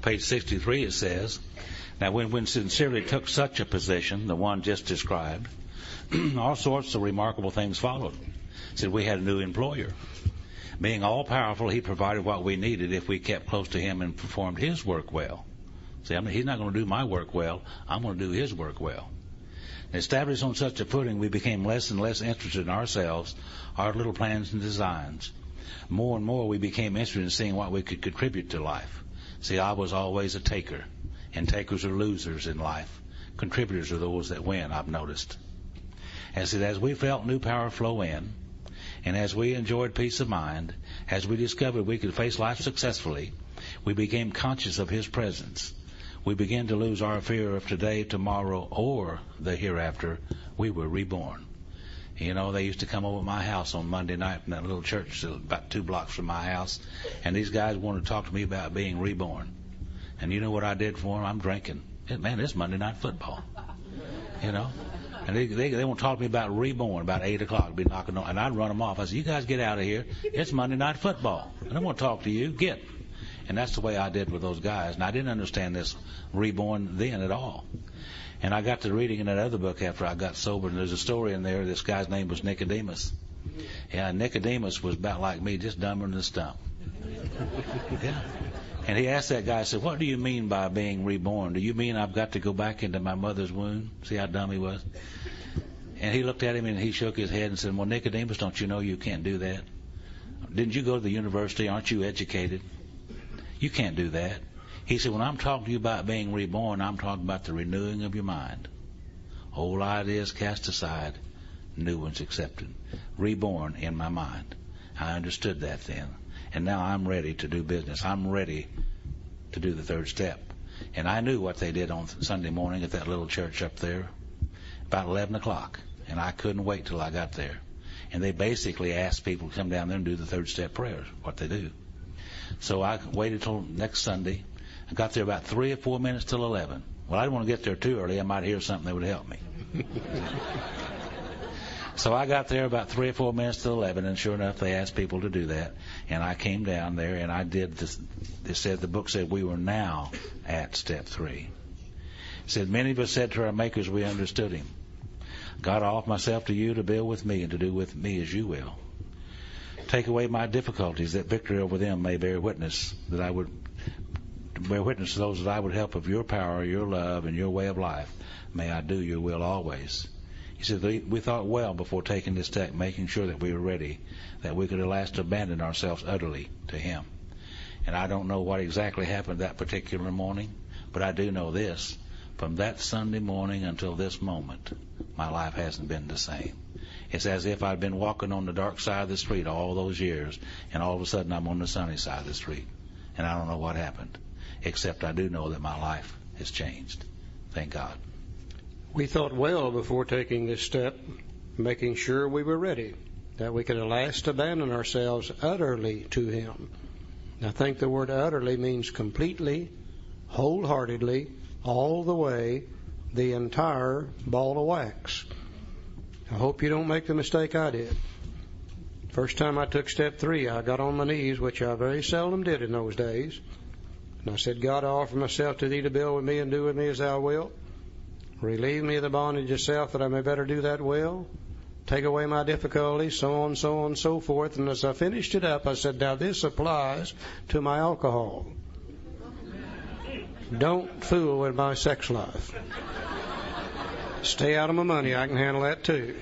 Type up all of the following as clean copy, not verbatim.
Page 63 it says, now when sincerely took such a position, the one just described, all sorts of remarkable things followed. It said we had a new employer. Being all-powerful, he provided what we needed if we kept close to him and performed his work well. See, he's not going to do my work well. I'm going to do his work well. Established on such a footing, we became less and less interested in ourselves, our little plans and designs. More and more, we became interested in seeing what we could contribute to life. See, I was always a taker, and takers are losers in life. Contributors are those that win, I've noticed. And see, as we felt new power flow in, and as we enjoyed peace of mind, as we discovered we could face life successfully, we became conscious of his presence. We began to lose our fear of today, tomorrow, or the hereafter. We were reborn. You know, they used to come over to my house on Monday night from that little church about 2 blocks from my house, and these guys wanted to talk to me about being reborn. And you know what I did for them? I'm drinking. Man, it's Monday Night Football. You know? And they won't talk to me about reborn about 8 o'clock. Be knocking on, and I'd run them off. I said, you guys get out of here. It's Monday Night Football. I don't want to talk to you. Get. And that's the way I did with those guys. And I didn't understand this reborn then at all. And I got to reading in that other book after I got sober, and there's a story in there. This guy's name was Nicodemus. Yeah, Nicodemus was about like me, just dumber than a stump. Yeah. And he asked that guy, I said, what do you mean by being reborn? Do you mean I've got to go back into my mother's womb? See how dumb he was? And he looked at him and he shook his head and said, well, Nicodemus, don't you know you can't do that? Didn't you go to the university? Aren't you educated? You can't do that. He said, when I'm talking to you about being reborn, I'm talking about the renewing of your mind. Old ideas cast aside, new ones accepted. Reborn in my mind. I understood that then. And now I'm ready to do business. I'm ready to do the third step. And I knew what they did on Sunday morning at that little church up there, about 11 o'clock. And I couldn't wait till I got there. And they basically asked people to come down there and do the third step prayers, what they do. So I waited till next Sunday. I got there about 3 or 4 minutes till 11. Well, I didn't want to get there too early. I might hear something that would help me. So I got there about 3 or 4 minutes till 11, and sure enough, they asked people to do that. And I came down there, and I did this. The book said we were now at step 3. It said, many of us said to our makers we understood him. God, I offer myself to you to build with me and to do with me as you will. Take away my difficulties, that victory over them may bear witness, that I would bear witness to those that I would help of your power, your love, and your way of life. May I do your will always. He said, we thought well before taking this step, making sure that we were ready, that we could at last abandon ourselves utterly to him. And I don't know what exactly happened that particular morning, but I do know this. From that Sunday morning until this moment, my life hasn't been the same. It's as if I'd been walking on the dark side of the street all those years, and all of a sudden I'm on the sunny side of the street. And I don't know what happened, except I do know that my life has changed. Thank God. We thought well before taking this step, making sure we were ready, that we could at last abandon ourselves utterly to him. I think the word utterly means completely, wholeheartedly, all the way, the entire ball of wax. I hope you don't make the mistake I did. First time I took step 3, I got on my knees, which I very seldom did in those days. And I said, God, I offer myself to thee to build with me and do with me as thou wilt. Relieve me of the bondage of self that I may better do that will. Take away my difficulties, so on, so forth. And as I finished it up, I said, now this applies to my alcohol. Don't fool with my sex life. Stay out of my money. I can handle that too.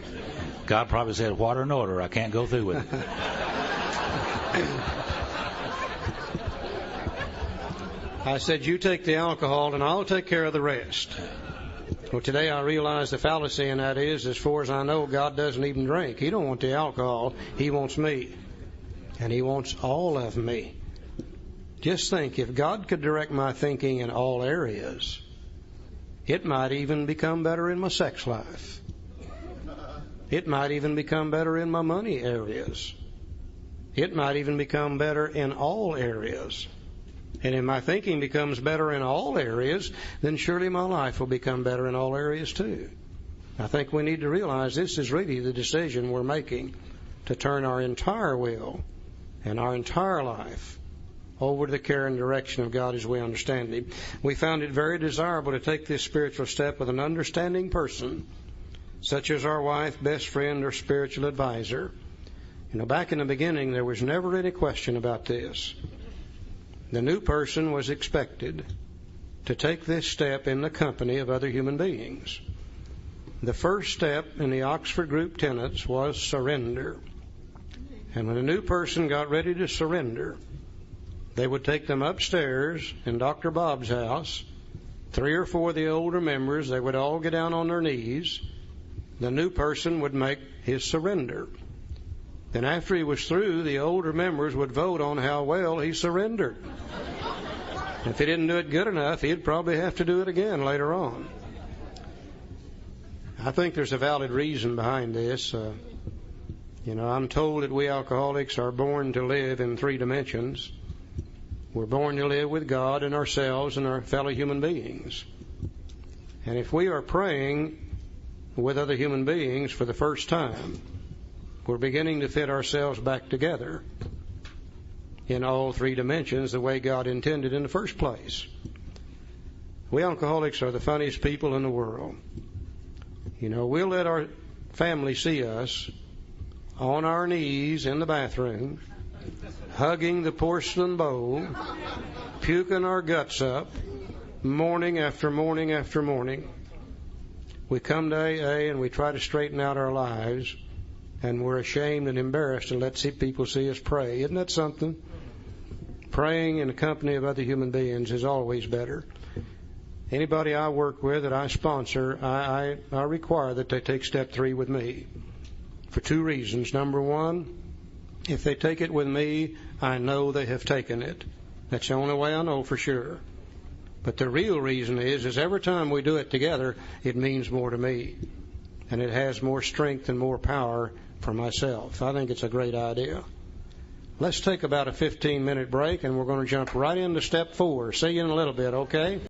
God probably said, water and order. I can't go through with it. I said, you take the alcohol and I'll take care of the rest. Well, today I realize the fallacy in that is, as far as I know, God doesn't even drink. He don't want the alcohol. He wants me. And he wants all of me. Just think, if God could direct my thinking in all areas, it might even become better in my sex life. It might even become better in my money areas. It might even become better in all areas. And if my thinking becomes better in all areas, then surely my life will become better in all areas too. I think we need to realize this is really the decision we're making, to turn our entire will and our entire life over to the care and direction of God as we understand Him. We found it very desirable to take this spiritual step with an understanding person, such as our wife, best friend, or spiritual advisor. Back in the beginning, there was never any question about this. The new person was expected to take this step in the company of other human beings. The first step in the Oxford Group tenets was surrender. And when a new person got ready to surrender, they would take them upstairs in Dr. Bob's house. 3 or 4 of the older members, they would all get down on their knees. The new person would make his surrender. Then after he was through, the older members would vote on how well he surrendered. If he didn't do it good enough, he'd probably have to do it again later on. I think there's a valid reason behind this. I'm told that we alcoholics are born to live in 3 dimensions. We're born to live with God and ourselves and our fellow human beings. And if we are praying with other human beings for the first time, we're beginning to fit ourselves back together in all 3 dimensions the way God intended in the first place. We alcoholics are the funniest people in the world. We'll let our family see us on our knees in the bathroom, hugging the porcelain bowl, puking our guts up, morning after morning after morning. We come to AA and we try to straighten out our lives, and we're ashamed and embarrassed to let people see us pray. Isn't that something? Praying in the company of other human beings is always better. Anybody I work with that I sponsor, I require that they take step 3 with me for 2 reasons. Number 1, if they take it with me, I know they have taken it. That's the only way I know for sure. But the real reason is every time we do it together, it means more to me. And it has more strength and more power for myself. I think it's a great idea. Let's take about a 15-minute break, and we're going to jump right into step 4. See you in a little bit, okay?